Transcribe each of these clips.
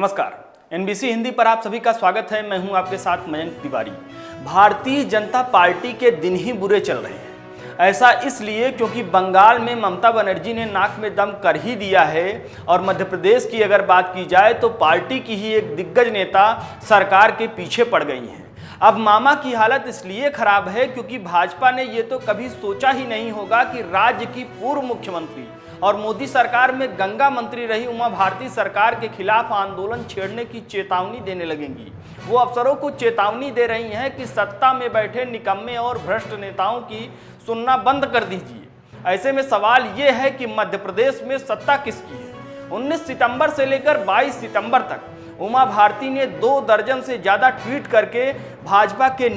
नमस्कार, एनबीसी हिंदी पर आप सभी का स्वागत है। मैं हूं आपके साथ मयंक तिवारी। भारतीय जनता पार्टी के दिन ही बुरे चल रहे हैं। ऐसा इसलिए क्योंकि बंगाल में ममता बनर्जी ने नाक में दम कर ही दिया है और मध्य प्रदेश की अगर बात की जाए तो पार्टी की ही एक दिग्गज नेता सरकार के पीछे पड़ गई हैं। अब मामा की हालत इसलिए खराब है क्योंकि भाजपा ने ये तो कभी सोचा ही नहीं होगा कि राज्य की पूर्व मुख्यमंत्री और मोदी सरकार में गंगा मंत्री रही उमा भारती सरकार के खिलाफ आंदोलन छेड़ने की चेतावनी देने लगेंगी। वो अफसरों को चेतावनी दे रही हैं कि सत्ता में बैठे निकम्मे और भ्रष्ट नेताओं की सुनना बंद कर दीजिए। ऐसे में सवाल ये है कि मध्य प्रदेश में सत्ता किसकी है। 19 सितंबर से लेकर 22 सितंबर तक उमा भारती ने 2 दर्जन से ज़्यादा ट्वीट करके भाजपा के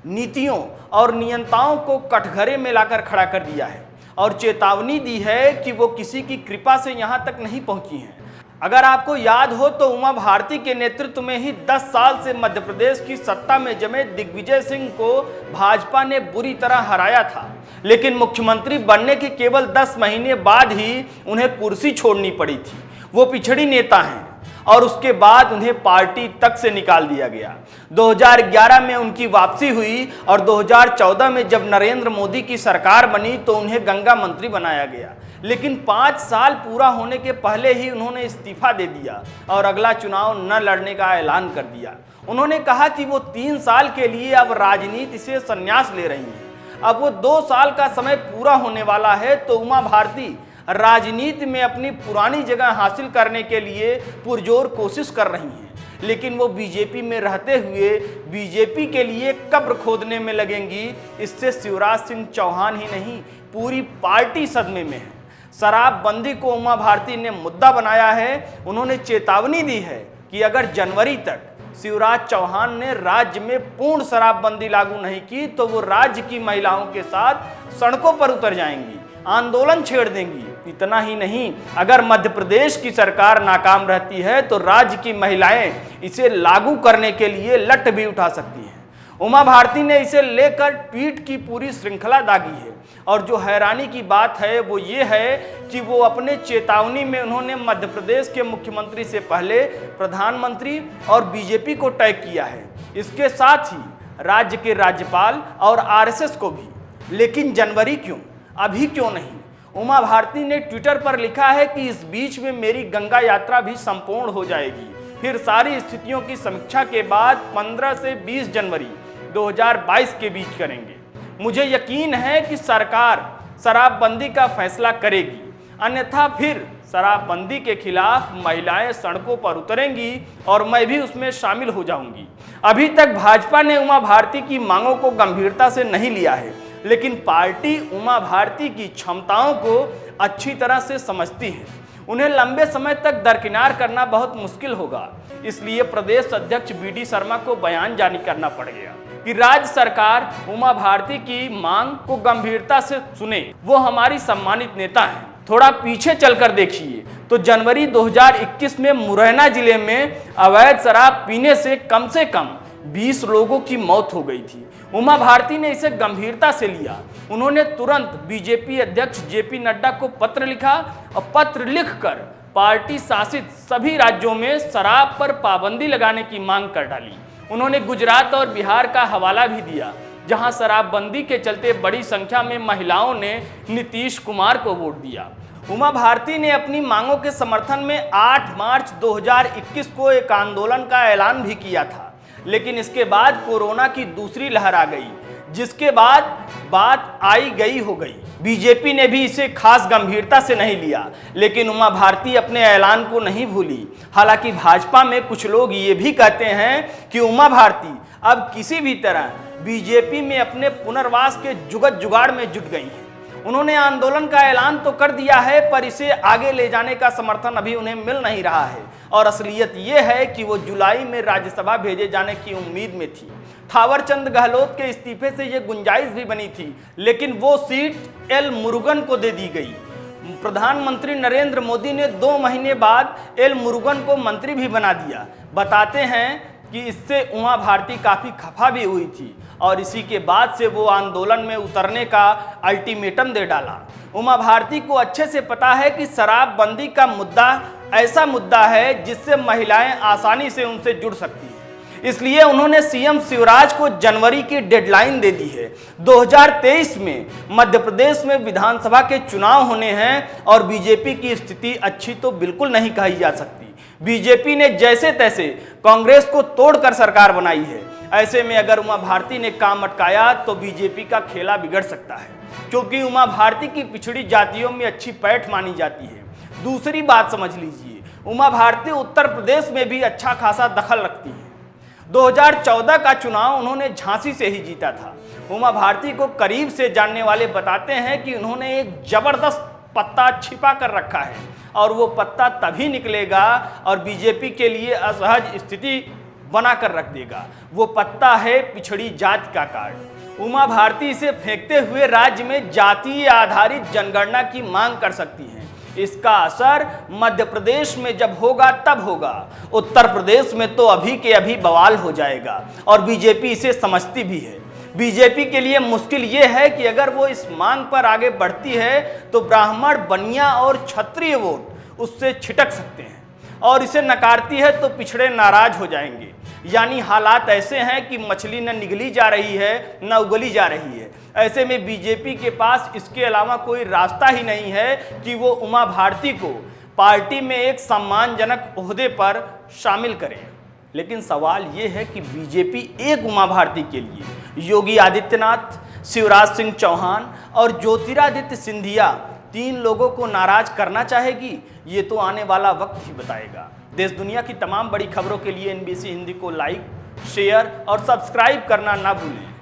नीतियों और नियंताओं को कटघरे में लाकर खड़ा कर दिया है और चेतावनी दी है कि वो किसी की कृपा से यहाँ तक नहीं पहुँची हैं। अगर आपको याद हो तो उमा भारती के नेतृत्व में ही 10 साल से मध्य प्रदेश की सत्ता में जमे दिग्विजय सिंह को भाजपा ने बुरी तरह हराया था, लेकिन मुख्यमंत्री बनने के केवल 10 महीने बाद ही उन्हें कुर्सी छोड़नी पड़ी थी। वो पिछड़ी नेता हैं और उसके बाद उन्हें पार्टी तक से निकाल दिया गया। 2011 में उनकी वापसी हुई और 2014 में जब नरेंद्र मोदी की सरकार बनी तो उन्हें गंगा मंत्री बनाया गया, लेकिन 5 साल पूरा होने के पहले ही उन्होंने इस्तीफा दे दिया और अगला चुनाव न लड़ने का ऐलान कर दिया। उन्होंने कहा कि वो 3 साल के लिए अब राजनीति से संन्यास ले रही हैं। अब वो 2 साल का समय पूरा होने वाला है तो उमा भारती राजनीति में अपनी पुरानी जगह हासिल करने के लिए पुरजोर कोशिश कर रही हैं, लेकिन वो बीजेपी में रहते हुए बीजेपी के लिए कब्र खोदने में लगेंगी। इससे शिवराज सिंह चौहान ही नहीं, पूरी पार्टी सदमे में है। शराबबंदी को उमा भारती ने मुद्दा बनाया है। उन्होंने चेतावनी दी है कि अगर जनवरी तक शिवराज चौहान ने राज्य में पूर्ण शराबबंदी लागू नहीं की तो वो राज्य की महिलाओं के साथ सड़कों पर उतर जाएंगी, आंदोलन छेड़ देंगी। इतना ही नहीं, अगर मध्य प्रदेश की सरकार नाकाम रहती है तो राज्य की महिलाएं इसे लागू करने के लिए लठ भी उठा सकती हैं। उमा भारती ने इसे लेकर ट्वीट की पूरी श्रृंखला दागी है और जो हैरानी की बात है वो ये है कि वो अपने चेतावनी में उन्होंने मध्य प्रदेश के मुख्यमंत्री से पहले प्रधानमंत्री और बीजेपी को टैग किया है, इसके साथ ही राज्य के राज्यपाल और आरएसएस को भी। लेकिन जनवरी क्यों, अभी क्यों नहीं? उमा भारती ने ट्विटर पर लिखा है कि इस बीच में मेरी गंगा यात्रा भी संपूर्ण हो जाएगी। फिर सारी स्थितियों की समीक्षा के बाद 15 से 20 जनवरी 2022 के बीच करेंगे। मुझे यकीन है कि सरकार शराबबंदी का फैसला करेगी, अन्यथा फिर शराबबंदी के खिलाफ महिलाएं सड़कों पर उतरेंगी और मैं भी उसमें शामिल हो जाऊंगी। अभी तक भाजपा ने उमा भारती की मांगों को गंभीरता से नहीं लिया है, लेकिन पार्टी उमा भारती की क्षमताओं को अच्छी तरह से समझती है। उन्हें लंबे समय तक दरकिनार करना बहुत मुश्किल होगा, इसलिए प्रदेश अध्यक्ष बीडी शर्मा को बयान जारी करना पड़ेगा कि राज्य सरकार उमा भारती की मांग को गंभीरता से सुने। वो हमारी सम्मानित नेता हैं। थोड़ा पीछे चलकर देखिए तो जनवरी 2021 में मुरैना जिले में अवैध शराब पीने से कम 20 लोगों की मौत हो गई थी। उमा भारती ने इसे गंभीरता से लिया। उन्होंने तुरंत बीजेपी अध्यक्ष जेपी नड्डा को पत्र लिखा और पत्र लिखकर पार्टी शासित सभी राज्यों में शराब पर पाबंदी लगाने की मांग कर डाली। उन्होंने गुजरात और बिहार का हवाला भी दिया, जहां शराबबंदी के चलते बड़ी संख्या में महिलाओं ने नीतीश कुमार को वोट दिया। उमा भारती ने अपनी मांगों के समर्थन में 8 मार्च 2021 को एक आंदोलन का ऐलान भी किया था, लेकिन इसके बाद कोरोना की दूसरी लहर आ गई, जिसके बाद बात आई गई हो गई। बीजेपी ने भी इसे खास गंभीरता से नहीं लिया, लेकिन उमा भारती अपने ऐलान को नहीं भूली। हालांकि भाजपा में कुछ लोग ये भी कहते हैं कि उमा भारती अब किसी भी तरह बीजेपी में अपने पुनर्वास के जुगत जुगाड़ में जुट गई हैं। उन्होंने आंदोलन का ऐलान तो कर दिया है, पर इसे आगे ले जाने का समर्थन अभी उन्हें मिल नहीं रहा है और असलियत ये है कि वो जुलाई में राज्यसभा भेजे जाने की उम्मीद में थी। थावरचंद गहलोत के इस्तीफे से ये गुंजाइश भी बनी थी, लेकिन वो सीट एल मुरुगन को दे दी गई। प्रधानमंत्री नरेंद्र मोदी ने 2 महीने बाद एल मुरुगन को मंत्री भी बना दिया। बताते हैं कि इससे उमा भारती काफ़ी खफा भी हुई थी और इसी के बाद से वो आंदोलन में उतरने का अल्टीमेटम दे डाला। उमा भारती को अच्छे से पता है कि शराबबंदी का मुद्दा ऐसा मुद्दा है जिससे महिलाएं आसानी से उनसे जुड़ सकती हैं। इसलिए उन्होंने सीएम शिवराज को जनवरी की डेडलाइन दे दी है। 2023 में मध्य प्रदेश में विधानसभा के चुनाव होने हैं और बीजेपी की स्थिति अच्छी तो बिल्कुल नहीं कही जा सकती। बीजेपी ने जैसे तैसे कांग्रेस को तोड़कर सरकार बनाई है। ऐसे में अगर उमा भारती ने काम अटकाया तो बीजेपी का खेला बिगड़ सकता है, क्योंकि उमा भारती की पिछड़ी जातियों में अच्छी पैठ मानी जाती है। दूसरी बात समझ लीजिए, उमा भारती उत्तर प्रदेश में भी अच्छा खासा दखल रखती है। 2014 का चुनाव उन्होंने झांसी से ही जीता था। उमा भारती को करीब से जानने वाले बताते हैं कि उन्होंने एक जबरदस्त पत्ता छिपा कर रखा है और वो पत्ता तभी निकलेगा और बीजेपी के लिए असहज स्थिति बनाकर रख देगा। वो पत्ता है पिछड़ी जाति का कार्ड। उमा भारती इसे फेंकते हुए राज्य में जातीय आधारित जनगणना की मांग कर सकती हैं। इसका असर मध्य प्रदेश में जब होगा तब होगा, उत्तर प्रदेश में तो अभी के अभी बवाल हो जाएगा और बीजेपी इसे समझती भी है। बीजेपी के लिए मुश्किल ये है कि अगर वो इस मांग पर आगे बढ़ती है तो ब्राह्मण, बनिया और क्षत्रिय वोट उससे छिटक सकते हैं और इसे नकारती है तो पिछड़े नाराज हो जाएंगे। यानी हालात ऐसे हैं कि मछली न निगली जा रही है न उगली जा रही है। ऐसे में बीजेपी के पास इसके अलावा कोई रास्ता ही नहीं है कि वो उमा भारती को पार्टी में एक सम्मानजनक ओहदे पर शामिल करें। लेकिन सवाल ये है कि बीजेपी एक उमा भारती के लिए योगी आदित्यनाथ, शिवराज सिंह चौहान और ज्योतिरादित्य सिंधिया 3 लोगों को नाराज करना चाहेगी, ये तो आने वाला वक्त ही बताएगा। देश दुनिया की तमाम बड़ी खबरों के लिए NBC हिंदी को लाइक, शेयर और सब्सक्राइब करना ना भूलें।